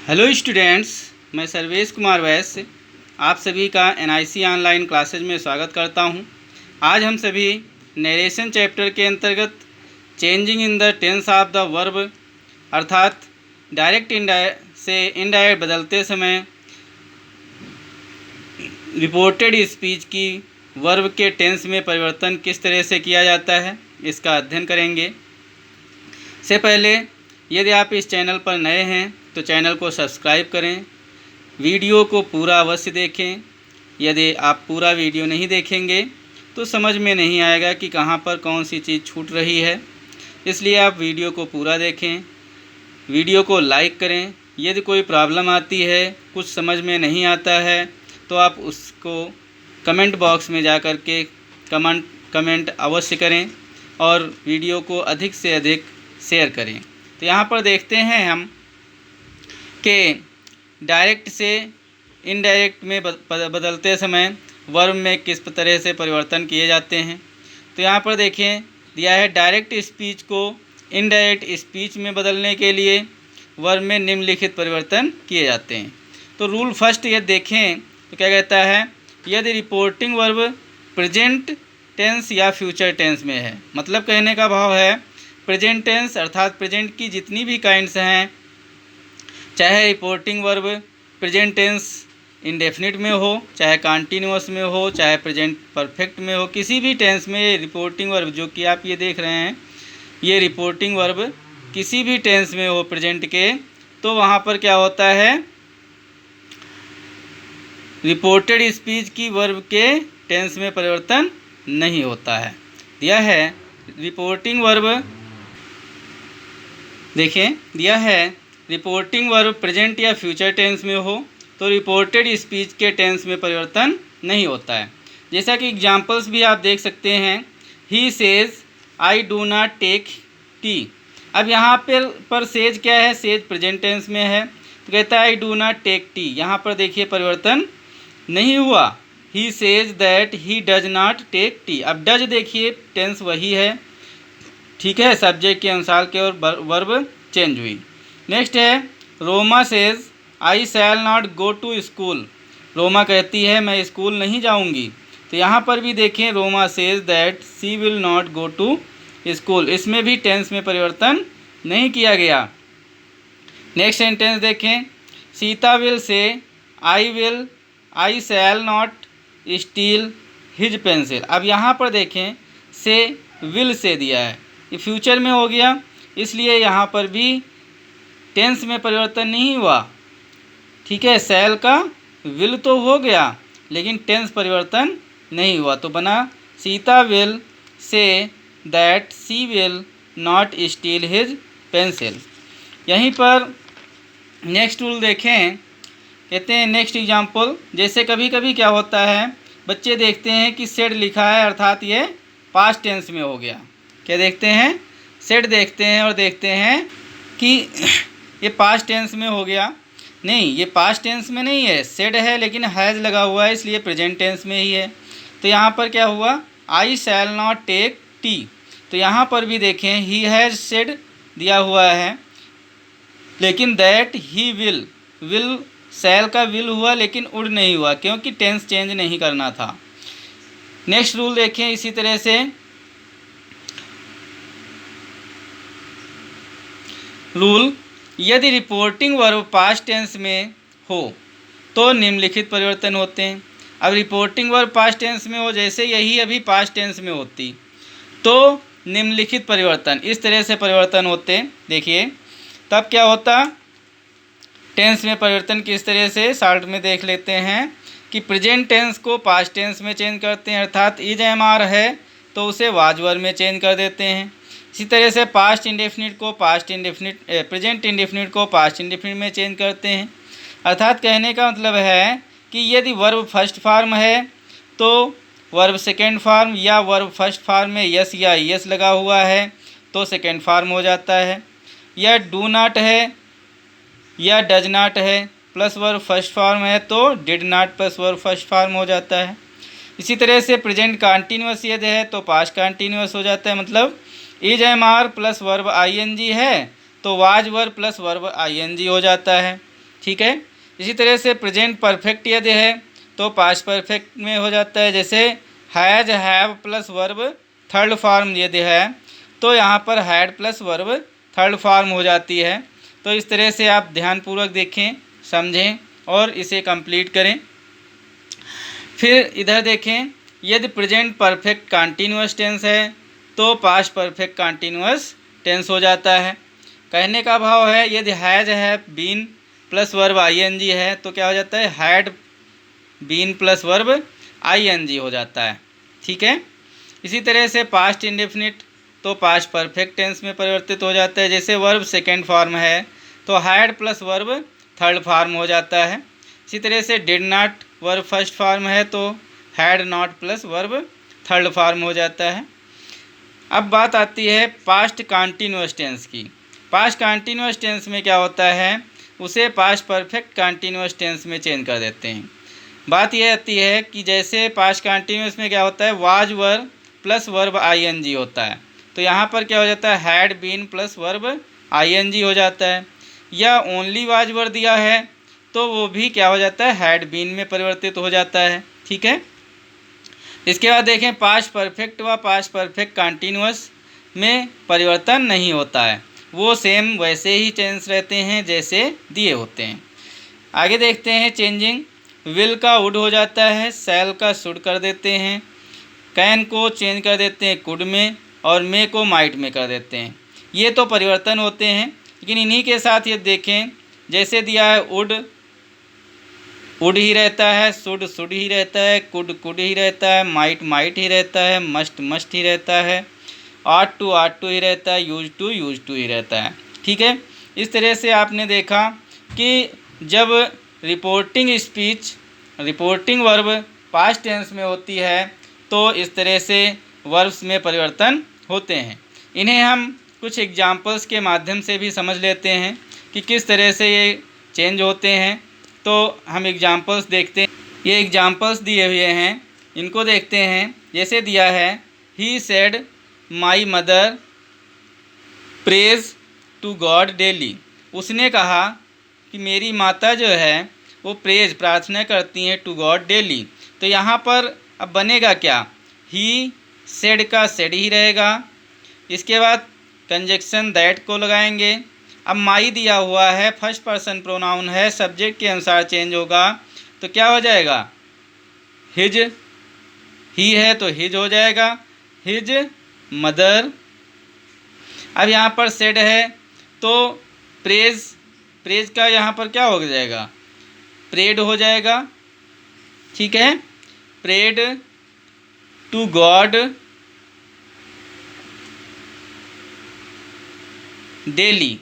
Hello students, मैं सर्वेश कुमार वैश्य आप सभी का एनआईसी ऑनलाइन क्लासेज में स्वागत करता हूं। आज हम सभी नरेशन चैप्टर के अंतर्गत changing in the tense of the verb अर्थात डायरेक्ट से इनडायरेक्ट बदलते समय रिपोर्टेड स्पीच की वर्ब के टेंस में परिवर्तन किस तरह से किया जाता है इसका अध्ययन करेंगे। से पहले यदि आप इस चैनल पर नए हैं तो चैनल को सब्सक्राइब करें, वीडियो को पूरा अवश्य देखें। यदि आप पूरा वीडियो नहीं देखेंगे तो समझ में नहीं आएगा कि कहाँ पर कौन सी चीज़ छूट रही है, इसलिए आप वीडियो को पूरा देखें, वीडियो को लाइक करें। यदि कोई प्रॉब्लम आती है, कुछ समझ में नहीं आता है तो आप उसको कमेंट बॉक्स में जा कर के कमेंट अवश्य करें और वीडियो को अधिक से अधिक शेयर करें। तो यहाँ पर देखते हैं हम कि डायरेक्ट से इनडायरेक्ट में बदलते समय वर्ब में किस तरह से परिवर्तन किए जाते हैं। तो यहाँ पर देखें दिया है, डायरेक्ट स्पीच को इनडायरेक्ट स्पीच में बदलने के लिए वर्ब में निम्नलिखित परिवर्तन किए जाते हैं। तो रूल फर्स्ट ये देखें तो क्या कहता है, यदि रिपोर्टिंग वर्ब प्रेजेंट टेंस या फ्यूचर टेंस में है, मतलब कहने का भाव है प्रेजेंट टेंस अर्थात प्रेजेंट की जितनी भी काइंड्स हैं, चाहे reporting verb present tense indefinite में हो, चाहे कॉन्टीन्यूअस में हो, चाहे प्रेजेंट परफेक्ट में हो, किसी भी टेंस में रिपोर्टिंग वर्ब जो कि आप ये देख रहे हैं, ये रिपोर्टिंग वर्ब किसी भी टेंस में हो प्रेजेंट के, तो वहाँ पर क्या होता है, रिपोर्टेड स्पीच की वर्ब के टेंस में परिवर्तन नहीं होता है। दिया है रिपोर्टिंग वर्ब, देखें दिया है रिपोर्टिंग वर्ब प्रेजेंट या फ्यूचर टेंस में हो तो रिपोर्टेड स्पीच के टेंस में परिवर्तन नहीं होता है। जैसा कि एग्जांपल्स भी आप देख सकते हैं, he says I do not take tea. अब यहाँ पर सेज क्या है, सेज प्रेजेंट टेंस में है तो कहता है I do not take tea. यहाँ पर देखिए परिवर्तन नहीं हुआ, he says that he does not take tea. अब डज देखिए टेंस वही है, ठीक है, सब्जेक्ट के अनुसार के और वर्ब चेंज हुई। नेक्स्ट है Roma says I shall not go to school. Roma कहती है मैं स्कूल नहीं जाऊंगी, तो यहाँ पर भी देखें Roma says that she will not go to school, इसमें भी टेंस में परिवर्तन नहीं किया गया। नेक्स्ट सेंटेंस देखें, सीता विल से आई shall not steal his pencil. अब यहाँ पर देखें से विल से दिया है, ये फ्यूचर में हो गया, इसलिए यहाँ पर भी टेंस में परिवर्तन नहीं हुआ, ठीक है। शैल का विल तो हो गया लेकिन टेंस परिवर्तन नहीं हुआ, तो बना Sita will say that she will not steal his pencil. यहीं पर नेक्स्ट रूल देखें, कहते हैं नेक्स्ट एग्जांपल, जैसे कभी कभी क्या होता है, बच्चे देखते हैं कि सेड लिखा है अर्थात ये पास्ट टेंस में हो गया। क्या देखते हैं, सेड देखते हैं और देखते हैं कि ये पास्ट टेंस में हो गया। नहीं, ये पास्ट टेंस में नहीं है, सेड है लेकिन हैज़ लगा हुआ है, इसलिए प्रेजेंट टेंस में ही है। तो यहाँ पर क्या हुआ, आई शैल नॉट टेक टी। तो यहाँ पर भी देखें ही हैज़ सेड दिया हुआ है लेकिन दैट ही विल शैल का विल हुआ लेकिन उड नहीं हुआ, क्योंकि टेंस चेंज नहीं करना था। नेक्स्ट रूल देखें इसी तरह से, रूल यदि रिपोर्टिंग वर्ब पास्ट टेंस में हो तो निम्नलिखित परिवर्तन होते हैं। अब रिपोर्टिंग वर्ब पास्ट टेंस में हो, जैसे यही अभी पास्ट टेंस में होती तो निम्नलिखित परिवर्तन इस तरह से परिवर्तन होते। देखिए तब क्या होता, टेंस में परिवर्तन किस तरह से शॉर्ट में देख लेते हैं कि प्रेजेंट टेंस को पास्ट टेंस में चेंज करते हैं, अर्थात इज एम आर है तो उसे वाज वर्ब में चेंज कर देते हैं। इसी तरह से पास्ट इंडेफिनिट को प्रेजेंट इंडेफिनिट को पास्ट इंडेफिनिट में चेंज करते हैं। अर्थात कहने का मतलब है कि यदि वर्ब फर्स्ट फॉर्म है तो वर्ब सेकेंड फॉर्म, या वर्ब फर्स्ट फॉर्म में यस या यस लगा हुआ है तो सेकेंड फॉर्म हो जाता है, या डू नॉट है या डज नॉट है प्लस वर्ब फर्स्ट फॉर्म है तो did not plus verb first form हो जाता है। इसी तरह से प्रेजेंट कॉन्टीन्यूअस यदि है तो पास्ट कॉन्टीन्यूअस हो जाता है, मतलब is am are plus verb I N G है तो was verb plus verb I N G हो जाता है। ठीक है। इसी तरह से प्रेजेंट परफेक्ट यदि है तो पास्ट परफेक्ट में हो जाता है। जैसे has have plus verb third form यदि है तो यहाँ पर had plus verb third form हो जाती है। तो इस तरह से आप ध्यानपूर्वक देखें, समझें और इसे कंप्लीट करें। फिर इधर देखें, यदि प्रेजेंट परफेक्ट कंटीन्यूअस टेंस है तो पास्ट परफेक्ट कंटीन्यूअस टेंस हो जाता है। कहने का भाव है यदि हैज है बीन प्लस वर्ब आईएनजी है तो क्या हो जाता है, had been plus verb ING हो जाता है। ठीक है। इसी तरह से पास्ट इंडेफिनिट तो पास्ट परफेक्ट टेंस में परिवर्तित हो जाता है। जैसे वर्ब सेकेंड फॉर्म है तो had plus verb third form हो जाता है। इसी तरह से did not verb first form है तो had not plus verb third form हो जाता है। अब बात आती है पास्ट कंटीन्यूअस टेंस की। पास्ट कंटीन्यूअस टेंस में क्या होता है, उसे पास्ट परफेक्ट कंटीन्यूअस टेंस में चेंज कर देते हैं। बात यह आती है कि जैसे पास्ट कंटीन्यूअस में क्या होता है, was were plus verb ING होता है तो यहाँ पर क्या हो जाता है, had been plus verb ING हो जाता है। या ओनली वाज वर दिया है तो वो भी क्या हो जाता है, हैड बीन में परिवर्तित हो जाता है। ठीक है। इसके बाद देखें पास्ट परफेक्ट व पास्ट परफेक्ट कंटीन्यूअस में परिवर्तन नहीं होता है, वो सेम वैसे ही चेंज रहते हैं जैसे दिए होते हैं। आगे देखते हैं चेंजिंग। विल का वुड हो जाता है, सेल का शुड कर देते हैं, कैन को चेंज कर देते हैं कुड में और मे को माइट में कर देते हैं। ये तो परिवर्तन होते हैं, लेकिन इन्हीं के साथ ये देखें, जैसे दिया है वुड वुड ही रहता है, शुड शुड ही रहता है, कुड ही रहता है, माइट ही रहता है, मस्ट ही रहता है, आट टू ही रहता है, यूज टू ही रहता है। ठीक है। इस तरह से आपने देखा कि जब रिपोर्टिंग वर्ब पास्ट टेंस में होती है तो इस तरह से वर्ब्स में परिवर्तन होते हैं। इन्हें हम कुछ एग्जाम्पल्स के माध्यम से भी समझ लेते हैं कि किस तरह से ये चेंज होते हैं। तो हम एग्जाम्पल्स देखते हैं। ये एग्जाम्पल्स दिए हुए हैं, इनको देखते हैं। जैसे दिया है, he said my mother prays to God daily. उसने कहा कि मेरी माता जो है वो प्रेज प्रार्थना करती हैं टू गॉड डेली। तो यहाँ पर अब बनेगा क्या, ही सेड का सेड ही रहेगा। इसके बाद कंजक्शन दैट को लगाएंगे। अब माई दिया हुआ है, फर्स्ट पर्सन प्रोनाउन है, सब्जेक्ट के अनुसार चेंज होगा तो क्या हो जाएगा, हिज। ही है तो हिज हो जाएगा, हिज मदर। अब यहाँ पर सेड है तो प्रेज का यहाँ पर क्या हो जाएगा, प्रेड हो जाएगा। ठीक है। Prayed to God daily.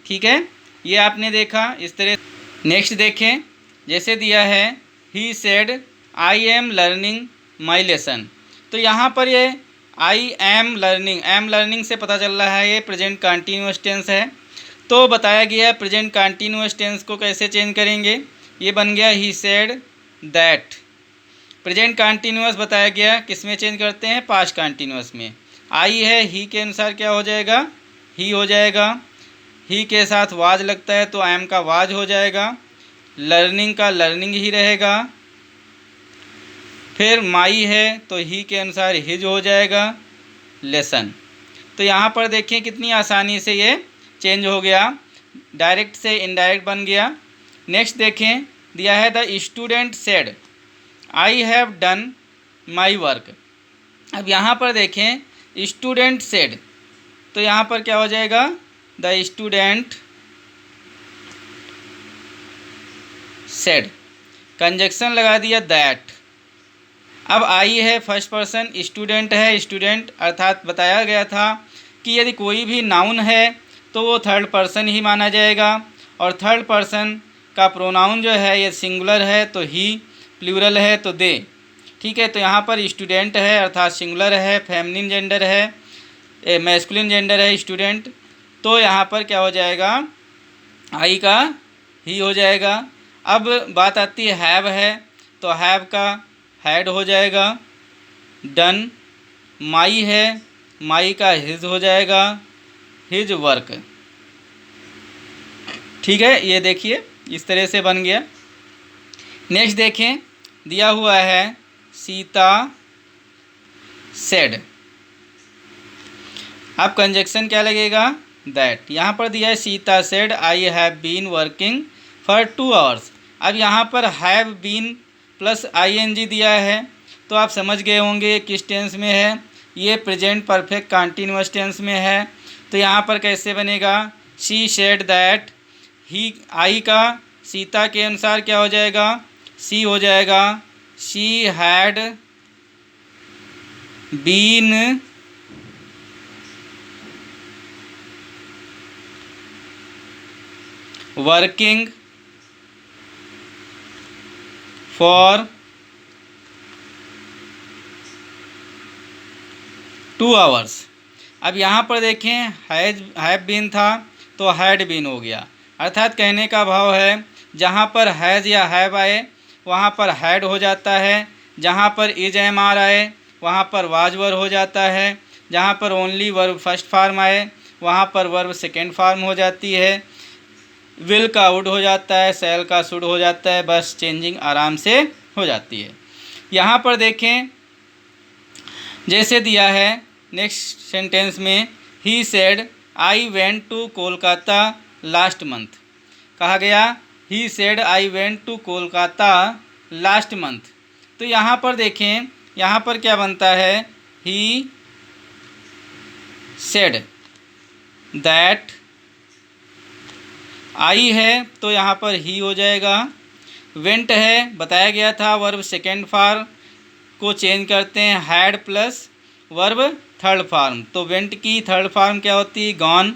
ठीक है। ये आपने देखा इस तरह। नेक्स्ट देखें, जैसे दिया है, he said I am learning my lesson. तो यहाँ पर ये आई एम लर्निंग से पता चल रहा है ये प्रेजेंट कंटीन्यूअस टेंस है। तो बताया गया है प्रेजेंट कंटीन्यूअस टेंस को कैसे चेंज करेंगे। ये बन गया he said that. Present continuous बताया गया किस में चेंज करते हैं, पास्ट कंटीन्यूअस में। आई है, ही के अनुसार क्या हो जाएगा, ही हो जाएगा। ही के साथ वाज लगता है तो एम का वाज हो जाएगा। लर्निंग का लर्निंग ही रहेगा। फिर माई है तो ही के अनुसार हिज हो जाएगा, लेसन। तो यहाँ पर देखें कितनी आसानी से ये चेंज हो गया, डायरेक्ट से इनडायरेक्ट बन गया। नेक्स्ट देखें, दिया है the student said I have done my work. अब यहाँ पर देखें स्टूडेंट सेड तो यहाँ पर क्या हो जाएगा, द स्टूडेंट सेड, कंजक्शन लगा दिया दैट। अब आई है फर्स्ट पर्सन, स्टूडेंट है, स्टूडेंट अर्थात बताया गया था कि यदि कोई भी नाउन है तो वो थर्ड पर्सन ही माना जाएगा। और थर्ड पर्सन का प्रोनाउन जो है ये सिंगुलर है तो ही, प्लूरल है तो दे। ठीक है। तो यहाँ पर स्टूडेंट है अर्थात सिंगुलर है, फेमिनिन जेंडर है, मैस्कुलिन जेंडर है स्टूडेंट। तो यहाँ पर क्या हो जाएगा, आई का ही हो जाएगा। अब बात आती है हैव है तो हैव का हैड हो जाएगा, डन। माई है, माई का हिज हो जाएगा, हिज वर्क। ठीक है। ये देखिए इस तरह से बन गया। नेक्स्ट देखें, दिया हुआ है सीता सेड। अब कंजक्शन क्या लगेगा, दैट। यहाँ पर दिया है Sita said I have been working for 2 hours. अब यहाँ पर हैव बीन प्लस ING दिया है, तो आप समझ गए होंगे किस टेंस में है, ये प्रेजेंट परफेक्ट कंटीन्यूअस टेंस में है। तो यहाँ पर कैसे बनेगा, शी सेड दैट, ही आई का सीता के अनुसार क्या हो जाएगा, सी हो जाएगा, she had been working for 2 hours. अब यहाँ पर देखें हैव बीन था तो हैड बीन हो गया, अर्थात कहने का भाव है जहाँ पर हैज़ या हैव आए वहाँ पर हैड हो जाता है, जहाँ पर इज एम आर आए वहाँ पर वाज वर हो जाता है, जहाँ पर ओनली वर्ब फर्स्ट फॉर्म आए वहाँ पर वर्ब सेकेंड फॉर्म हो जाती है, विल का वुड हो जाता है, सेल का शुड हो जाता है, बस चेंजिंग आराम से हो जाती है। यहाँ पर देखें जैसे दिया है नेक्स्ट सेंटेंस में, he said I went to Kolkata last month. कहा गया he said I went to Kolkata last month. तो यहाँ पर देखें, यहाँ पर क्या बनता है, ही सेड दैट, आई है तो यहाँ पर ही हो जाएगा, वेंट है बताया गया था वर्ब सेकेंड फॉर्म को चेंज करते हैं had plus verb third form, तो वेंट की थर्ड फॉर्म क्या होती है, गॉन।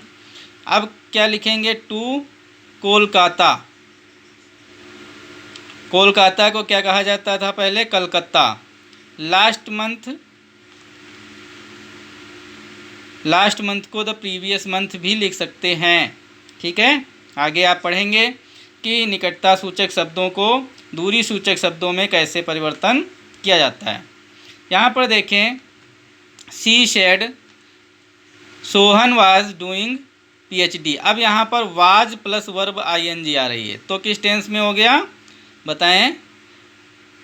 अब क्या लिखेंगे, टू कोलकाता। कोलकाता को क्या कहा जाता था पहले, कलकत्ता। लास्ट मंथ को द प्रीवियस मंथ भी लिख सकते हैं। ठीक है, आगे आप पढ़ेंगे कि निकटता सूचक शब्दों को दूरी सूचक शब्दों में कैसे परिवर्तन किया जाता है। यहाँ पर देखें, see shed Sohan was doing PhD। अब यहाँ पर वाज प्लस वर्ब ING आ रही है, तो किस टेंस में हो गया बताएं,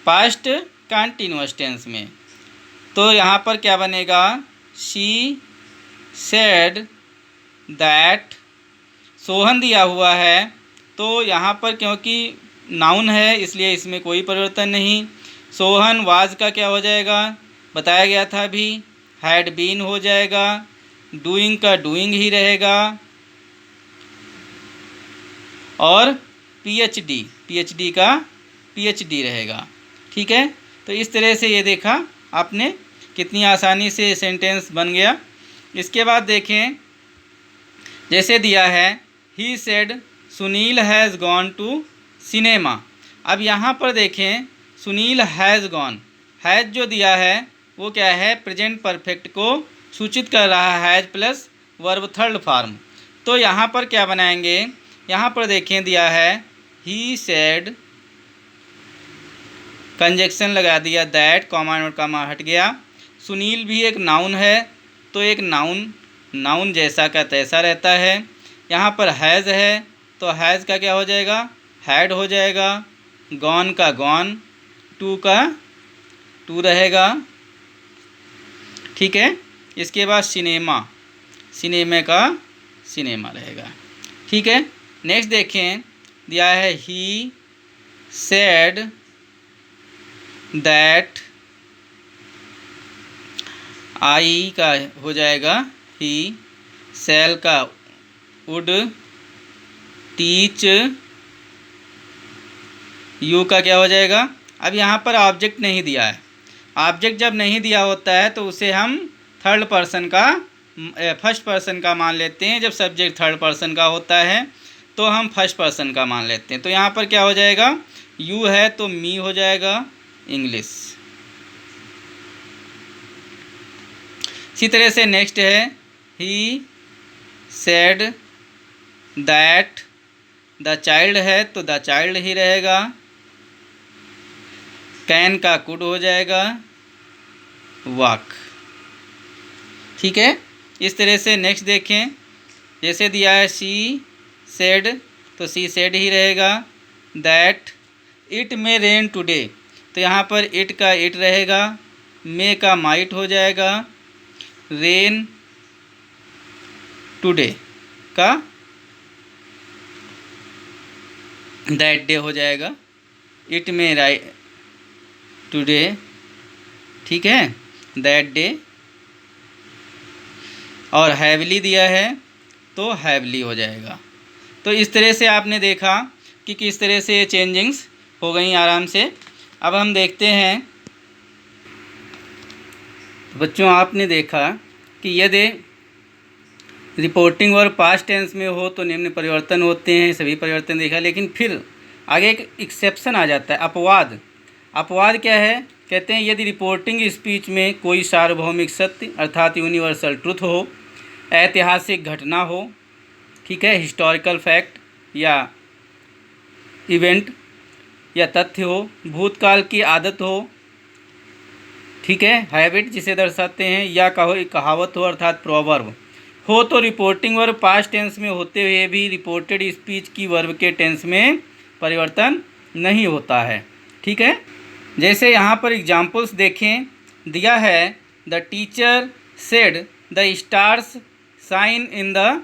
पास्ट कंटीन्यूअस टेंस में। तो यहाँ पर क्या बनेगा, शी सेड दैट, सोहन दिया हुआ है तो यहाँ पर क्योंकि नाउन है इसलिए इसमें कोई परिवर्तन नहीं। सोहन वाज का क्या हो जाएगा, बताया गया था अभी, हैड बीन हो जाएगा, डूइंग का डूइंग ही रहेगा, और PhD का PhD रहेगा। ठीक है, तो इस तरह से ये देखा आपने कितनी आसानी से सेंटेंस बन गया। इसके बाद देखें जैसे दिया है, he said Sunil has gone to cinema. अब यहाँ पर देखें सुनील हैज़ गॉन, हैज़ जो दिया है वो क्या है, प्रेजेंट परफेक्ट को सूचित कर रहा है, has plus verb third form. तो यहाँ पर क्या बनाएंगे, यहाँ पर देखें दिया है ही सेड, कंजक्शन लगा दिया दैट, कॉमा और कॉमा हट गया। सुनील भी एक नाउन है तो एक नाउन जैसा का तैसा रहता है। यहाँ पर हैज़ है तो हैज़ का क्या हो जाएगा, हैड हो जाएगा, गॉन का गॉन, टू का टू रहेगा। ठीक है, इसके बाद सिनेमा का सिनेमा रहेगा। ठीक है, नेक्स्ट देखें दिया है ही सेड दैट, आई का हो जाएगा ही, सेल का वुड, टीच, यू का क्या हो जाएगा। अब यहाँ पर ऑब्जेक्ट नहीं दिया है, ऑब्जेक्ट जब नहीं दिया होता है तो उसे हम फर्स्ट पर्सन का मान लेते हैं। जब सब्जेक्ट थर्ड पर्सन का होता है तो हम फर्स्ट पर्सन का मान लेते हैं। तो यहाँ पर क्या हो जाएगा, यू है तो मी हो जाएगा, इंग्लिश। इसी तरह से नेक्स्ट है he said that, the child है तो द चाइल्ड ही रहेगा, कैन का कुड हो जाएगा, वॉक। ठीक है, इस तरह से नेक्स्ट देखें जैसे दिया है सी सेड तो सी सेड ही रहेगा, that it may rain today. तो यहाँ पर इट का इट रहेगा, मे का माइट हो जाएगा, रेन टुडे का दैट डे हो जाएगा। इट मे राइट टुडे, ठीक है, दैट डे। और हैवली दिया है तो हैवली हो जाएगा। तो इस तरह से आपने देखा कि किस तरह से ये चेंजिंग्स हो गई आराम से। अब हम देखते हैं बच्चों, आपने देखा कि यदि रिपोर्टिंग वर्ब पास्ट टेंस में हो तो निम्न परिवर्तन होते हैं, सभी परिवर्तन देखा। लेकिन फिर आगे एक एक्सेप्शन आ जाता है, अपवाद। अपवाद क्या है? कहते हैं यदि रिपोर्टिंग स्पीच में कोई सार्वभौमिक सत्य अर्थात यूनिवर्सल ट्रुथ हो, ऐतिहासिक घटना हो, ठीक है, हिस्टोरिकल फैक्ट या इवेंट या तथ्य हो, भूतकाल की आदत हो, ठीक है, हैबिट जिसे दर्शाते हैं, या कहो कहावत हो अर्थात प्रोवर्ब हो, तो रिपोर्टिंग वर्ब पास्ट टेंस में होते हुए भी रिपोर्टेड स्पीच की वर्ब के टेंस में परिवर्तन नहीं होता है, ठीक है। जैसे यहाँ पर एग्जाम्पल्स देखें, दिया है the teacher said the stars shine in the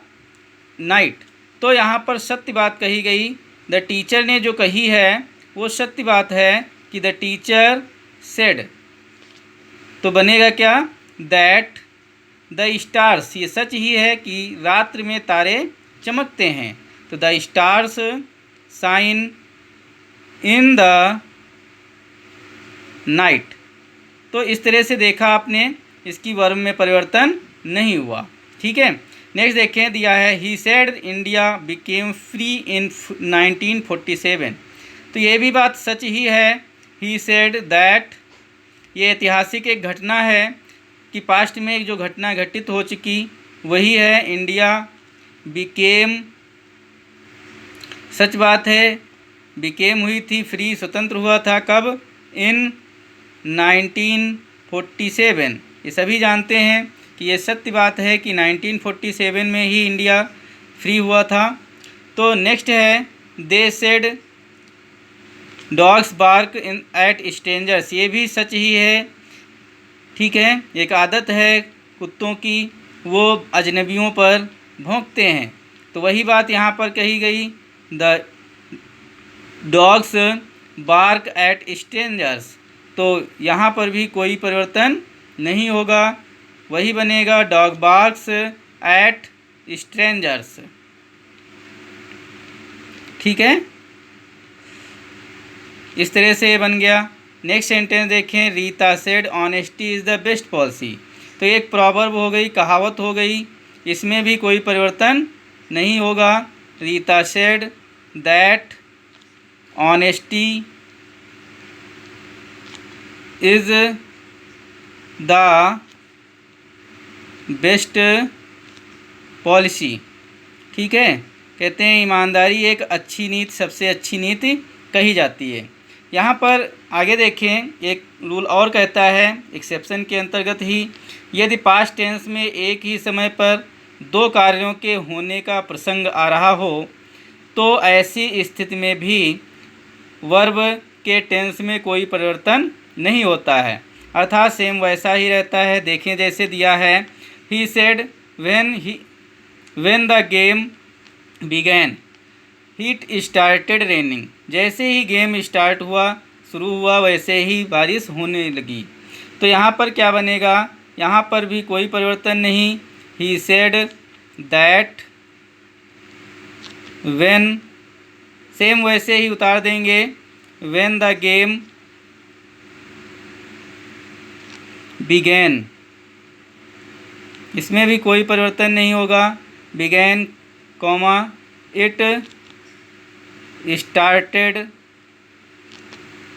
night. तो यहाँ पर सत्य बात कही गई, द टीचर ने जो कही है वो सत्य बात है कि द टीचर सेड, तो बनेगा क्या, दैट द स्टार्स, ये सच ही है कि रात्रि में तारे चमकते हैं, तो the stars shine in the night. तो इस तरह से देखा आपने, इसकी वर्ब में परिवर्तन नहीं हुआ, ठीक है। नेक्स्ट देखें, दिया है he said India became free in 1947। तो ये भी बात सच ही है, ही सेड दैट, ये ऐतिहासिक एक घटना है कि पास्ट में एक जो घटना घटित हो चुकी वही है, इंडिया बिकेम, सच बात है, बिकेम हुई थी, फ्री स्वतंत्र हुआ था, कब, इन 1947। ये सभी जानते हैं कि ये सत्य बात है कि 1947 में ही इंडिया फ्री हुआ था। तो नेक्स्ट है, they said dogs bark in at strangers, ये भी सच ही है, ठीक है, एक आदत है कुत्तों की, वो अजनबियों पर भौंकते हैं। तो वही बात यहाँ पर कही गई, the dogs bark at strangers, तो यहाँ पर भी कोई परिवर्तन नहीं होगा, वही बनेगा, डॉग बार्क्स एट स्ट्रेंजर्स, ठीक है। इस तरह से ये बन गया। नेक्स्ट सेंटेंस देखें, Rita said honesty is the best policy. तो एक प्रॉवर्ब हो गई, कहावत हो गई, इसमें भी कोई परिवर्तन नहीं होगा। Rita said that honesty is the best policy, ठीक है। कहते हैं ईमानदारी एक अच्छी नीति, सबसे अच्छी नीति कही जाती है। यहाँ पर आगे देखें, एक रूल और कहता है एक्सेप्शन के अंतर्गत ही, यदि पास्ट टेंस में एक ही समय पर दो कार्यों के होने का प्रसंग आ रहा हो तो ऐसी स्थिति में भी वर्ब के टेंस में कोई परिवर्तन नहीं होता है, अर्थात सेम वैसा ही रहता है। देखें जैसे दिया है, he said when the game began it started raining. जैसे ही गेम स्टार्ट हुआ, शुरू हुआ, वैसे ही बारिश होने लगी। तो यहाँ पर क्या बनेगा, यहाँ पर भी कोई परिवर्तन नहीं, he said that when, same वैसे ही उतार देंगे, व्हेन द गेम बिगैन, इसमें भी कोई परिवर्तन नहीं होगा, began comma it started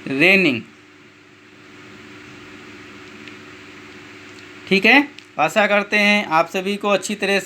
raining, ठीक है। आशा करते हैं आप सभी को अच्छी तरह से